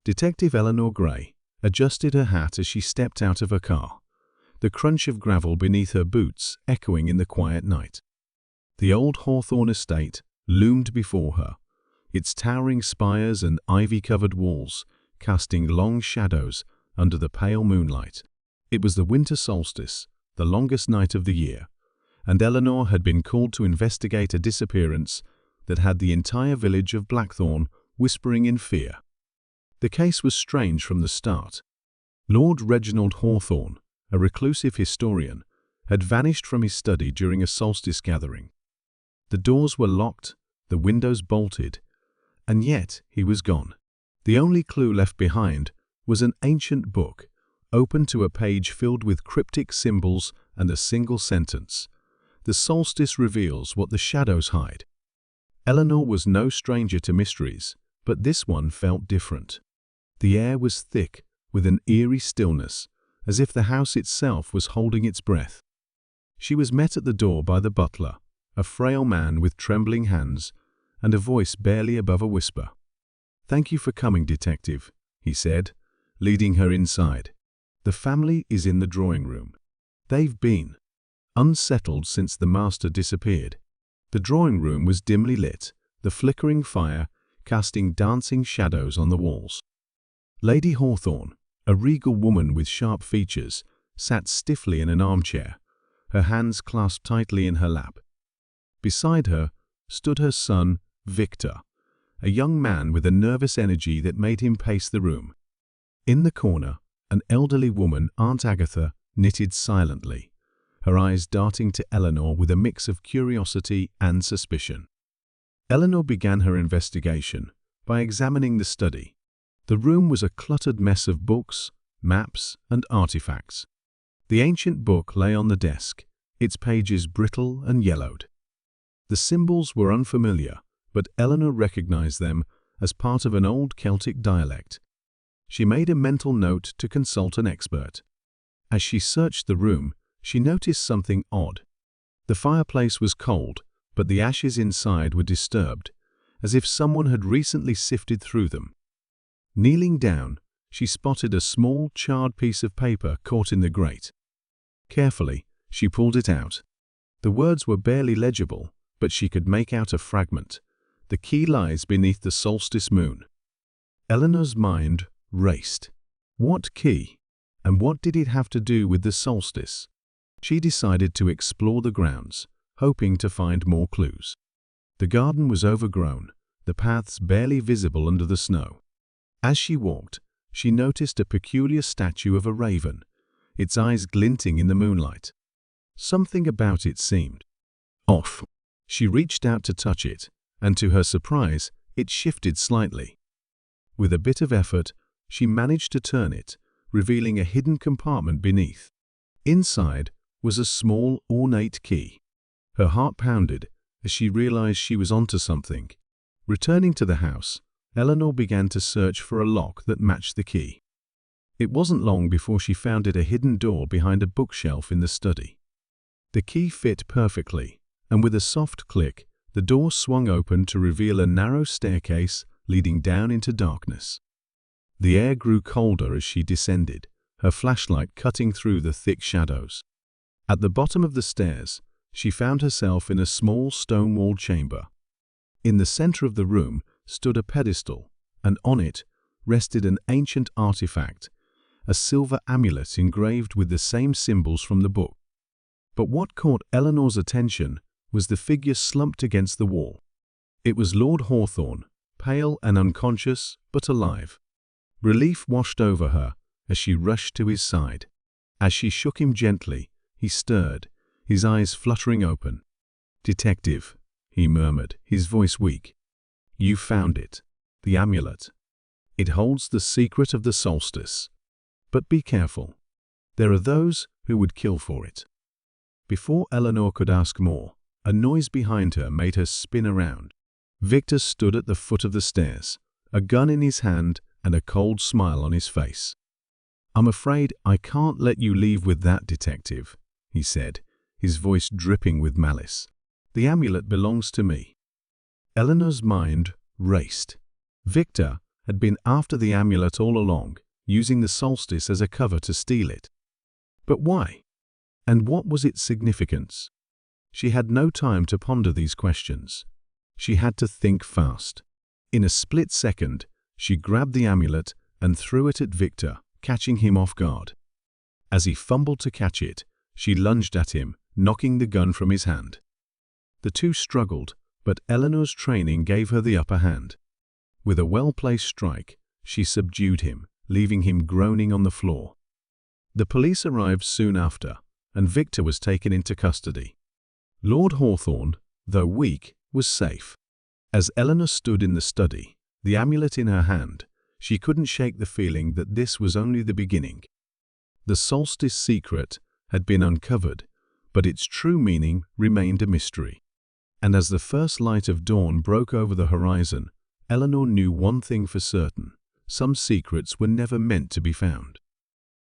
Detective Eleanor Gray adjusted her hat as she stepped out of her car, the crunch of gravel beneath her boots echoing in the quiet night. The old Hawthorne estate loomed before her, its towering spires and ivy-covered walls casting long shadows under the pale moonlight. It was the winter solstice, the longest night of the year, and Eleanor had been called to investigate a disappearance that had the entire village of Blackthorn whispering in fear. The case was strange from the start. Lord Reginald Hawthorne, a reclusive historian, had vanished from his study during a solstice gathering. The doors were locked, the windows bolted, and yet he was gone. The only clue left behind was an ancient book, open to a page filled with cryptic symbols and a single sentence: "The solstice reveals what the shadows hide." Eleanor was no stranger to mysteries, but this one felt different. The air was thick with an eerie stillness, as if the house itself was holding its breath. She was met at the door by the butler, a frail man with trembling hands and a voice barely above a whisper. "Thank you for coming, Detective," he said, leading her inside. "The family is in the drawing room. They've been unsettled since the master disappeared." The drawing room was dimly lit, the flickering fire casting dancing shadows on the walls. Lady Hawthorne, a regal woman with sharp features, sat stiffly in an armchair, her hands clasped tightly in her lap. Beside her stood her son, Victor, a young man with a nervous energy that made him pace the room. In the corner, an elderly woman, Aunt Agatha, knitted silently, her eyes darting to Eleanor with a mix of curiosity and suspicion. Eleanor began her investigation by examining the study. The room was a cluttered mess of books, maps, and artifacts. The ancient book lay on the desk, its pages brittle and yellowed. The symbols were unfamiliar, but Eleanor recognized them as part of an old Celtic dialect. She made a mental note to consult an expert. As she searched the room, she noticed something odd. The fireplace was cold, but the ashes inside were disturbed, as if someone had recently sifted through them. Kneeling down, she spotted a small, charred piece of paper caught in the grate. Carefully, she pulled it out. The words were barely legible, but she could make out a fragment. "The key lies beneath the solstice moon." Eleanor's mind raced. What key? And what did it have to do with the solstice? She decided to explore the grounds, hoping to find more clues. The garden was overgrown, the paths barely visible under the snow. As she walked, she noticed a peculiar statue of a raven, its eyes glinting in the moonlight. Something about it seemed off. She reached out to touch it, and to her surprise, it shifted slightly. With a bit of effort, she managed to turn it, revealing a hidden compartment beneath. Inside was a small, ornate key. Her heart pounded as she realized she was onto something. Returning to the house, Eleanor began to search for a lock that matched the key. It wasn't long before she found it a hidden door behind a bookshelf in the study. The key fit perfectly, and with a soft click, the door swung open to reveal a narrow staircase leading down into darkness. The air grew colder as she descended, her flashlight cutting through the thick shadows. At the bottom of the stairs, she found herself in a small stone-walled chamber. In the center of the room stood a pedestal, and on it rested an ancient artifact, a silver amulet engraved with the same symbols from the book. But what caught Eleanor's attention was the figure slumped against the wall. It was Lord Hawthorne, pale and unconscious, but alive. Relief washed over her as she rushed to his side. As she shook him gently, he stirred, his eyes fluttering open. "Detective," he murmured, his voice weak. "You found it, the amulet. It holds the secret of the solstice. But be careful. There are those who would kill for it." Before Eleanor could ask more, a noise behind her made her spin around. Victor stood at the foot of the stairs, a gun in his hand and a cold smile on his face. "I'm afraid I can't let you leave with that, Detective," he said, his voice dripping with malice. "The amulet belongs to me." Eleanor's mind raced. Victor had been after the amulet all along, using the solstice as a cover to steal it. But why? And what was its significance? She had no time to ponder these questions. She had to think fast. In a split second, she grabbed the amulet and threw it at Victor, catching him off guard. As he fumbled to catch it, she lunged at him, knocking the gun from his hand. The two struggled, but Eleanor's training gave her the upper hand. With a well-placed strike, she subdued him, leaving him groaning on the floor. The police arrived soon after, and Victor was taken into custody. Lord Hawthorne, though weak, was safe. As Eleanor stood in the study, the amulet in her hand, she couldn't shake the feeling that this was only the beginning. The Solstice Secret had been uncovered, but its true meaning remained a mystery. And as the first light of dawn broke over the horizon, Eleanor knew one thing for certain: some secrets were never meant to be found.